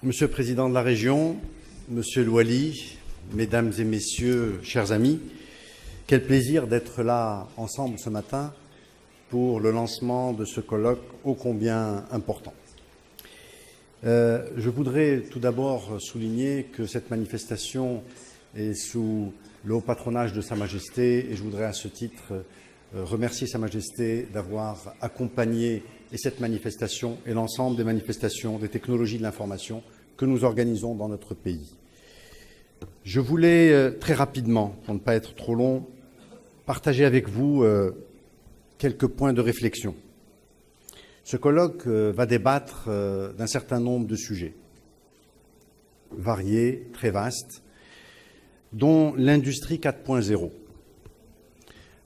Monsieur le Président de la Région, Monsieur le Wali, Mesdames et Messieurs, chers amis, quel plaisir d'être là ensemble ce matin pour le lancement de ce colloque ô combien important. Je voudrais tout d'abord souligner que cette manifestation est sous le haut patronage de Sa Majesté et je voudrais à ce titre remercier Sa Majesté d'avoir accompagné cette manifestation et l'ensemble des manifestations des technologies de l'information que nous organisons dans notre pays. Je voulais très rapidement, pour ne pas être trop long, partager avec vous quelques points de réflexion. Ce colloque va débattre d'un certain nombre de sujets, variés, très vastes, dont l'industrie 4.0.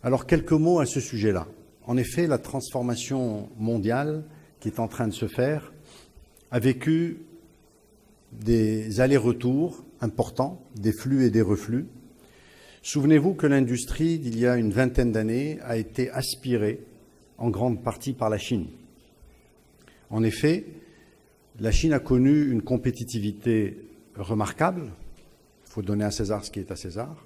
Alors, quelques mots à ce sujet-là. En effet, la transformation mondiale qui est en train de se faire a vécu des allers-retours importants, des flux et des reflux. Souvenez-vous que l'industrie, d'il y a une vingtaine d'années, a été aspirée en grande partie par la Chine. En effet, la Chine a connu une compétitivité remarquable. Il faut donner à César ce qui est à César.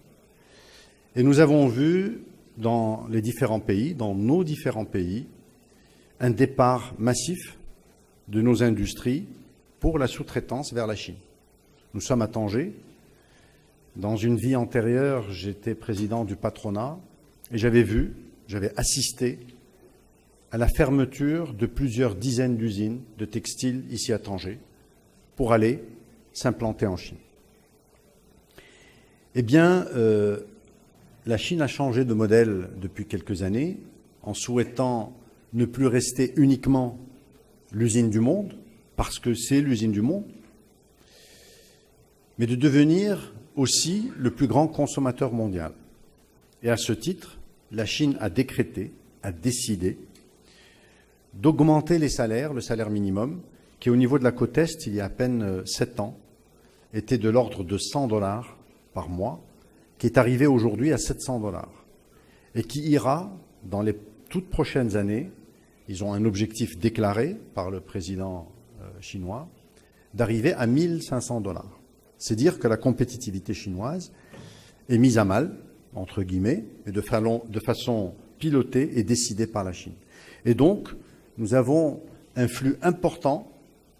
Et nous avons vu dans les différents pays, dans nos différents pays, un départ massif de nos industries pour la sous-traitance vers la Chine. Nous sommes à Tanger. Dans une vie antérieure, j'étais président du patronat et j'avais assisté à la fermeture de plusieurs dizaines d'usines de textiles ici à Tanger pour aller s'implanter en Chine. Eh bien, la Chine a changé de modèle depuis quelques années en souhaitant ne plus rester uniquement l'usine du monde, parce que c'est l'usine du monde, mais de devenir aussi le plus grand consommateur mondial. Et à ce titre, la Chine a décidé d'augmenter les salaires, le salaire minimum, qui au niveau de la côte Est, il y a à peine 7 ans, était de l'ordre de $100 par mois, qui est arrivé aujourd'hui à $700, et qui ira, dans les toutes prochaines années, ils ont un objectif déclaré par le président chinois, d'arriver à $1 500. C'est dire que la compétitivité chinoise est mise à mal, entre guillemets, mais de façon pilotée et décidée par la Chine. Et donc, nous avons un flux important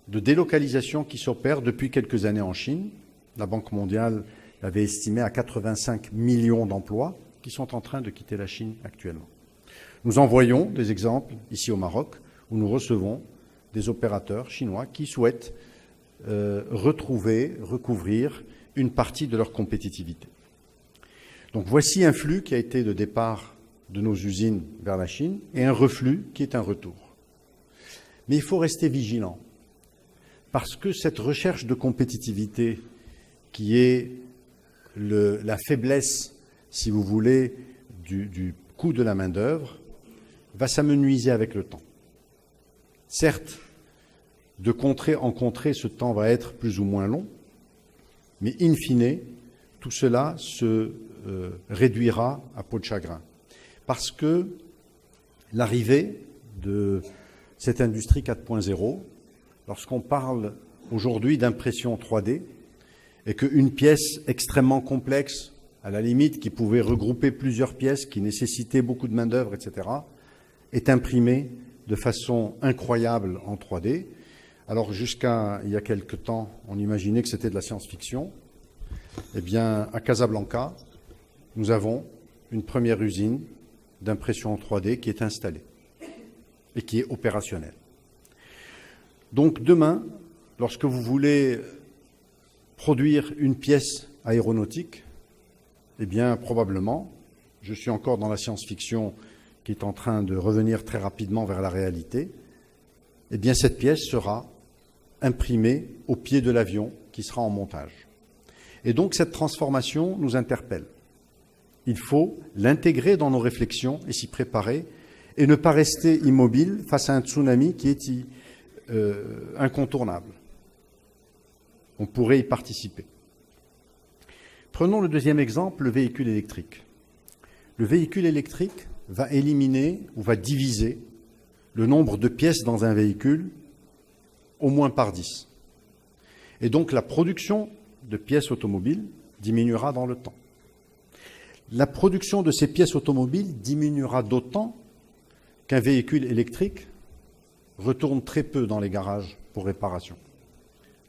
de délocalisation qui s'opère depuis quelques années en Chine. La Banque mondiale l'avait estimé à 85 millions d'emplois qui sont en train de quitter la Chine actuellement. Nous en voyons des exemples ici au Maroc où nous recevons des opérateurs chinois qui souhaitent recouvrir une partie de leur compétitivité. Donc voici un flux qui a été de départ de nos usines vers la Chine et un reflux qui est un retour. Mais il faut rester vigilant parce que cette recherche de compétitivité qui est la faiblesse, si vous voulez, du coût de la main-d'œuvre va s'amenuiser avec le temps. Certes, de contrée en contrée, ce temps va être plus ou moins long, mais in fine, tout cela se réduira à peau de chagrin. Parce que l'arrivée de cette industrie 4.0, lorsqu'on parle aujourd'hui d'impression 3D, et qu'une pièce extrêmement complexe, à la limite, qui pouvait regrouper plusieurs pièces, qui nécessitait beaucoup de main-d'œuvre, etc., est imprimée de façon incroyable en 3D. Alors jusqu'à il y a quelque temps, on imaginait que c'était de la science-fiction. Eh bien, à Casablanca, nous avons une première usine d'impression en 3D qui est installée et qui est opérationnelle. Donc demain, lorsque vous voulez produire une pièce aéronautique, eh bien probablement, je suis encore dans la science-fiction qui est en train de revenir très rapidement vers la réalité, eh bien cette pièce sera imprimée au pied de l'avion qui sera en montage. Et donc cette transformation nous interpelle. Il faut l'intégrer dans nos réflexions et s'y préparer et ne pas rester immobile face à un tsunami qui est incontournable. On pourrait y participer. Prenons le deuxième exemple, le véhicule électrique. Le véhicule électrique va éliminer ou va diviser le nombre de pièces dans un véhicule au moins par 10. Et donc la production de pièces automobiles diminuera dans le temps. La production de ces pièces automobiles diminuera d'autant qu'un véhicule électrique retourne très peu dans les garages pour réparation.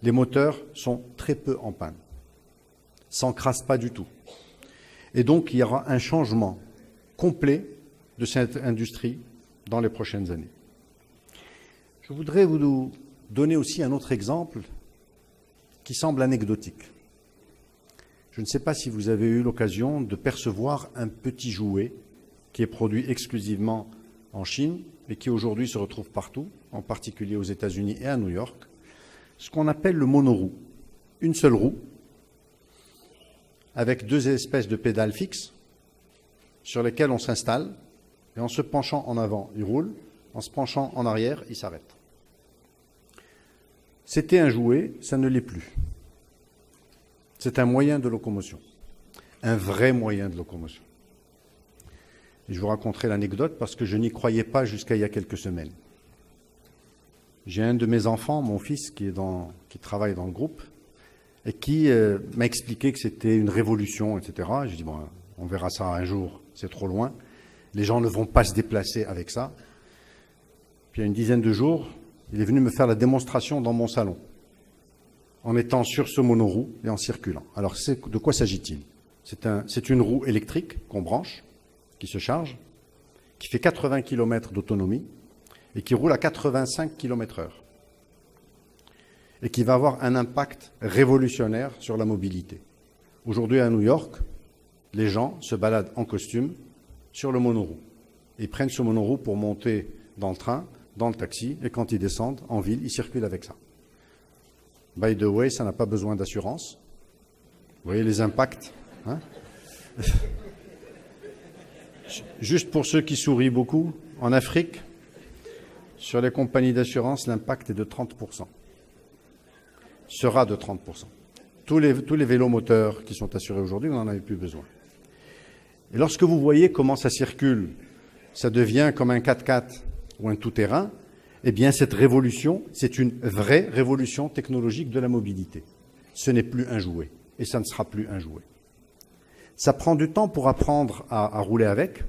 Les moteurs sont très peu en panne, s'encrassent pas du tout. Et donc il y aura un changement complet de cette industrie dans les prochaines années. Je voudrais vous donner aussi un autre exemple qui semble anecdotique. Je ne sais pas si vous avez eu l'occasion de percevoir un petit jouet qui est produit exclusivement en Chine et qui aujourd'hui se retrouve partout, en particulier aux États-Unis et à New York, ce qu'on appelle le monoroue. Une seule roue, avec deux espèces de pédales fixes sur lesquelles on s'installe et en se penchant en avant, il roule, en se penchant en arrière, il s'arrête. C'était un jouet, ça ne l'est plus. C'est un moyen de locomotion, un vrai moyen de locomotion. Et je vous raconterai l'anecdote parce que je n'y croyais pas jusqu'à il y a quelques semaines. J'ai un de mes enfants, mon fils, qui travaille dans le groupe, et qui m'a expliqué que c'était une révolution, etc. J'ai dit, bon, on verra ça un jour, c'est trop loin. Les gens ne vont pas se déplacer avec ça. Puis il y a une dizaine de jours, il est venu me faire la démonstration dans mon salon, en étant sur ce monoroue et en circulant. Alors, de quoi s'agit-il? C'est une roue électrique qu'on branche, qui se charge, qui fait 80 km d'autonomie et qui roule à 85 km/h. Et qui va avoir un impact révolutionnaire sur la mobilité. Aujourd'hui, à New York, les gens se baladent en costume sur le monoroue. Ils prennent ce monoroue pour monter dans le train, dans le taxi, et quand ils descendent en ville, ils circulent avec ça. By the way, ça n'a pas besoin d'assurance. Vous voyez les impacts, hein? Juste pour ceux qui sourient beaucoup, en Afrique, sur les compagnies d'assurance, l'impact est de 30%. Sera de 30%. Tous les vélos moteurs qui sont assurés aujourd'hui, vous n'en avez plus besoin. Et lorsque vous voyez comment ça circule, ça devient comme un 4x4 ou un tout-terrain, eh bien cette révolution, c'est une vraie révolution technologique de la mobilité. Ce n'est plus un jouet, et ça ne sera plus un jouet. Ça prend du temps pour apprendre à rouler avec,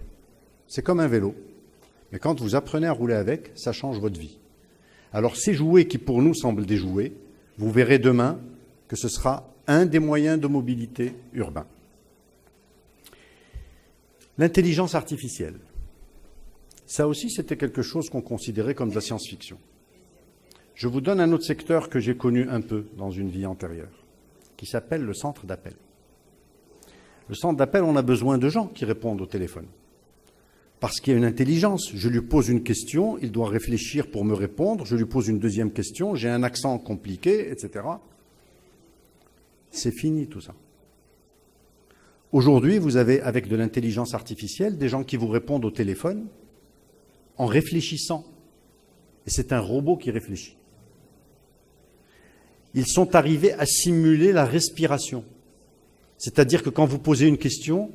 c'est comme un vélo. Mais quand vous apprenez à rouler avec, ça change votre vie. Alors ces jouets qui pour nous semblent des jouets, vous verrez demain que ce sera un des moyens de mobilité urbain. L'intelligence artificielle. Ça aussi, c'était quelque chose qu'on considérait comme de la science-fiction. Je vous donne un autre secteur que j'ai connu un peu dans une vie antérieure, qui s'appelle le centre d'appel. Le centre d'appel, on a besoin de gens qui répondent au téléphone. Parce qu'il y a une intelligence. Je lui pose une question, il doit réfléchir pour me répondre. Je lui pose une deuxième question, j'ai un accent compliqué, etc. C'est fini tout ça. Aujourd'hui, vous avez, avec de l'intelligence artificielle, des gens qui vous répondent au téléphone en réfléchissant. Et c'est un robot qui réfléchit. Ils sont arrivés à simuler la respiration. C'est-à-dire que quand vous posez une question,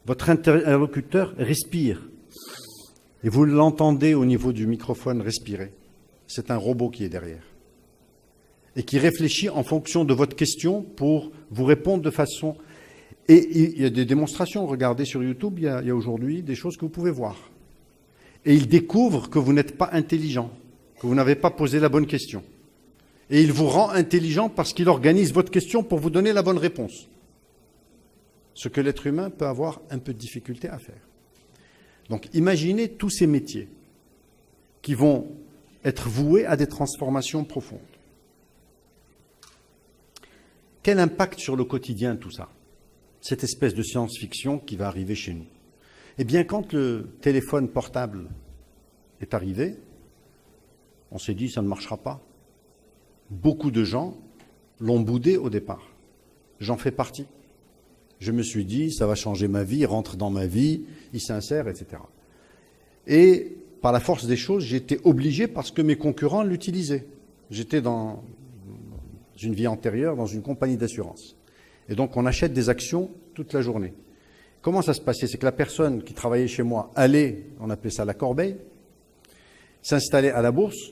votre interlocuteur respire. Et vous l'entendez au niveau du microphone respirer. C'est un robot qui est derrière. Et qui réfléchit en fonction de votre question pour vous répondre de façon... Et il y a des démonstrations. Regardez sur YouTube, il y a aujourd'hui des choses que vous pouvez voir. Et il découvre que vous n'êtes pas intelligent, que vous n'avez pas posé la bonne question. Et il vous rend intelligent parce qu'il organise votre question pour vous donner la bonne réponse. Ce que l'être humain peut avoir un peu de difficulté à faire. Donc imaginez tous ces métiers qui vont être voués à des transformations profondes. Quel impact sur le quotidien tout ça? Cette espèce de science-fiction qui va arriver chez nous. Eh bien, quand le téléphone portable est arrivé, on s'est dit ça ne marchera pas. Beaucoup de gens l'ont boudé au départ. J'en fais partie. Je me suis dit, ça va changer ma vie, il rentre dans ma vie, il s'insère, etc. Et par la force des choses, j'ai été obligé parce que mes concurrents l'utilisaient. J'étais dans une vie antérieure, dans une compagnie d'assurance. Et donc, on achète des actions toute la journée. Comment ça se passait? C'est que la personne qui travaillait chez moi allait, on appelait ça la corbeille, s'installait à la bourse,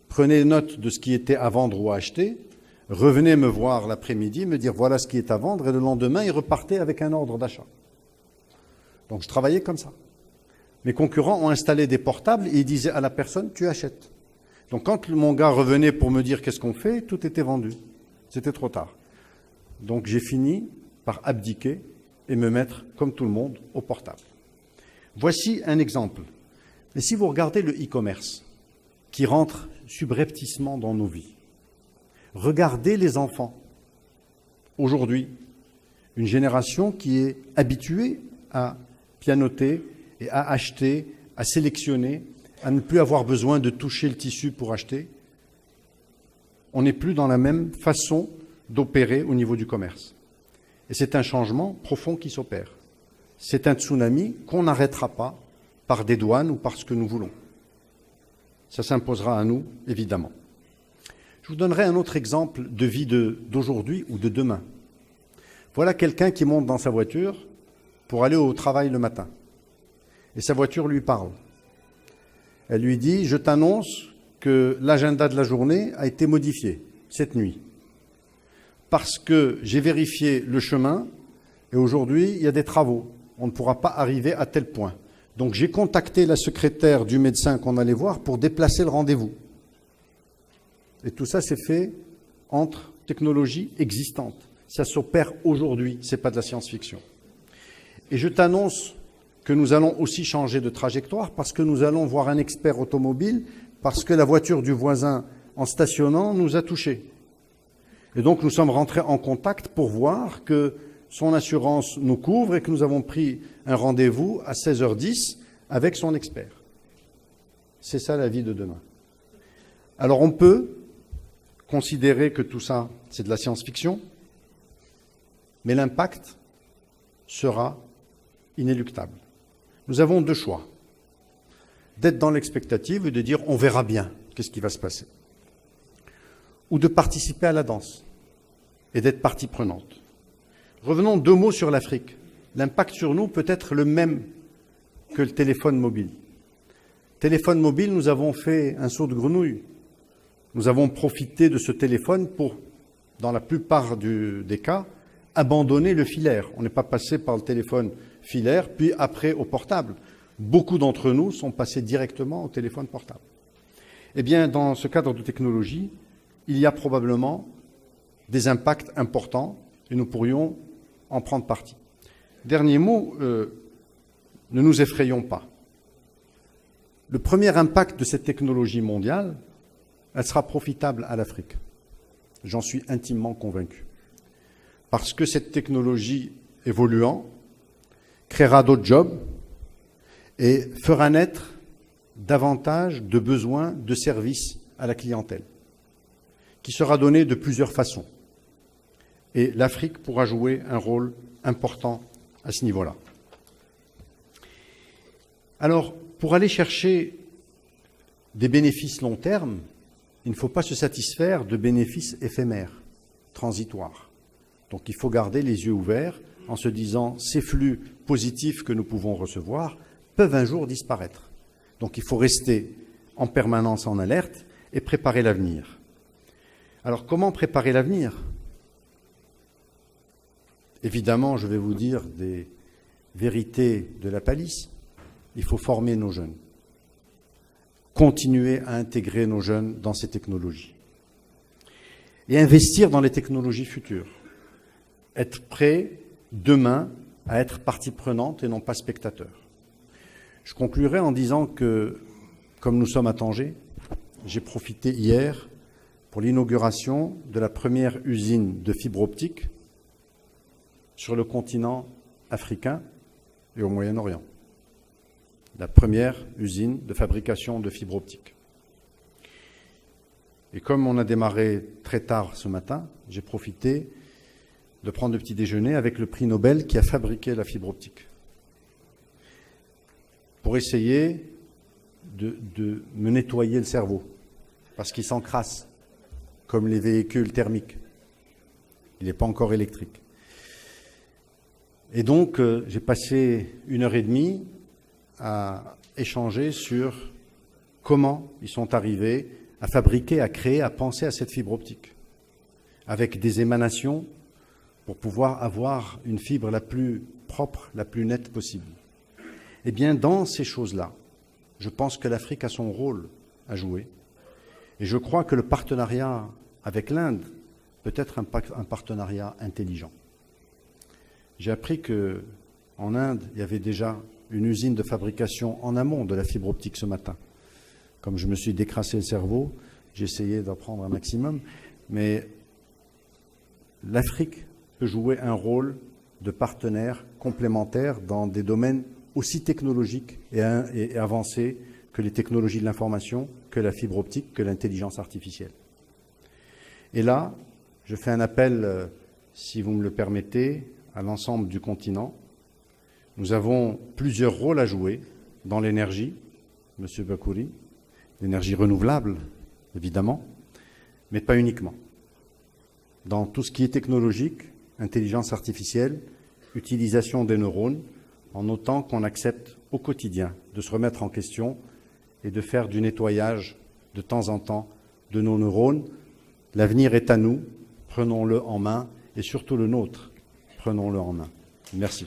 prenait note de ce qui était à vendre ou à acheter, revenaient me voir l'après-midi, me dire voilà ce qui est à vendre, et le lendemain, ils repartaient avec un ordre d'achat. Donc je travaillais comme ça. Mes concurrents ont installé des portables et ils disaient à la personne, tu achètes. Donc quand mon gars revenait pour me dire qu'est-ce qu'on fait, tout était vendu. C'était trop tard. Donc j'ai fini par abdiquer et me mettre, comme tout le monde, au portable. Voici un exemple. Mais si vous regardez le e-commerce, qui rentre subrepticement dans nos vies, regardez les enfants. Aujourd'hui, une génération qui est habituée à pianoter et à acheter, à sélectionner, à ne plus avoir besoin de toucher le tissu pour acheter. On n'est plus dans la même façon d'opérer au niveau du commerce. Et c'est un changement profond qui s'opère. C'est un tsunami qu'on n'arrêtera pas par des douanes ou par ce que nous voulons. Ça s'imposera à nous, évidemment. Je vous donnerai un autre exemple de vie d'aujourd'hui ou de demain. Voilà quelqu'un qui monte dans sa voiture pour aller au travail le matin. Et sa voiture lui parle. Elle lui dit « Je t'annonce que l'agenda de la journée a été modifié cette nuit. Parce que j'ai vérifié le chemin et aujourd'hui, il y a des travaux. On ne pourra pas arriver à tel point. Donc j'ai contacté la secrétaire du médecin qu'on allait voir pour déplacer le rendez-vous. » Et tout ça, c'est fait entre technologies existantes. Ça s'opère aujourd'hui, ce n'est pas de la science-fiction. Et je t'annonce que nous allons aussi changer de trajectoire parce que nous allons voir un expert automobile, parce que la voiture du voisin, en stationnant, nous a touchés. Et donc nous sommes rentrés en contact pour voir que son assurance nous couvre et que nous avons pris un rendez-vous à 16h10 avec son expert. C'est ça la vie de demain. Alors on peut considérer que tout ça, c'est de la science-fiction, mais l'impact sera inéluctable. Nous avons deux choix. D'être dans l'expectative et de dire on verra bien qu'est-ce qui va se passer. Ou de participer à la danse et d'être partie prenante. Revenons 2 mots sur l'Afrique. L'impact sur nous peut être le même que le téléphone mobile. Téléphone mobile, nous avons fait un saut de grenouille. Nous avons profité de ce téléphone pour, dans la plupart des cas, abandonner le filaire. On n'est pas passé par le téléphone filaire, puis après au portable. Beaucoup d'entre nous sont passés directement au téléphone portable. Eh bien, dans ce cadre de technologie, il y a probablement des impacts importants et nous pourrions en prendre parti. Dernier mot, ne nous effrayons pas. Le premier impact de cette technologie mondiale, elle sera profitable à l'Afrique. J'en suis intimement convaincu. Parce que cette technologie évoluant créera d'autres jobs et fera naître davantage de besoins de services à la clientèle, qui sera donné de plusieurs façons. Et l'Afrique pourra jouer un rôle important à ce niveau-là. Alors, pour aller chercher des bénéfices long terme, il ne faut pas se satisfaire de bénéfices éphémères, transitoires. Donc il faut garder les yeux ouverts en se disant ces flux positifs que nous pouvons recevoir peuvent un jour disparaître. Donc il faut rester en permanence en alerte et préparer l'avenir. Alors comment préparer l'avenir ? Évidemment, je vais vous dire des vérités de la palisse. Il faut former nos jeunes. Continuer à intégrer nos jeunes dans ces technologies. Et investir dans les technologies futures. Être prêt demain à être partie prenante et non pas spectateur. Je conclurai en disant que, comme nous sommes à Tanger, j'ai profité hier pour l'inauguration de la première usine de fibre optique sur le continent africain et au Moyen-Orient. La première usine de fabrication de fibre optique. Et comme on a démarré très tard ce matin, j'ai profité de prendre le petit déjeuner avec le prix Nobel qui a fabriqué la fibre optique. Pour essayer de me nettoyer le cerveau, parce qu'il s'encrasse, comme les véhicules thermiques. Il n'est pas encore électrique. Et donc, j'ai passé 1h30 à échanger sur comment ils sont arrivés à fabriquer, à créer, à penser à cette fibre optique. avec des émanations pour pouvoir avoir une fibre la plus propre, la plus nette possible. Eh bien, dans ces choses-là, je pense que l'Afrique a son rôle à jouer. Et je crois que le partenariat avec l'Inde peut être un partenariat intelligent. J'ai appris qu'en Inde, il y avait déjà une usine de fabrication en amont de la fibre optique ce matin. Comme je me suis décrassé le cerveau, j'ai essayé d'en prendre un maximum, mais l'Afrique peut jouer un rôle de partenaire complémentaire dans des domaines aussi technologiques et avancés que les technologies de l'information, que la fibre optique, que l'intelligence artificielle. Et là, je fais un appel, si vous me le permettez, à l'ensemble du continent. Nous avons plusieurs rôles à jouer dans l'énergie, Monsieur Bakouri, l'énergie renouvelable, évidemment, mais pas uniquement. Dans tout ce qui est technologique, intelligence artificielle, utilisation des neurones, en autant qu'on accepte au quotidien de se remettre en question et de faire du nettoyage de temps en temps de nos neurones. L'avenir est à nous, prenons-le en main, et surtout le nôtre, prenons-le en main. Merci.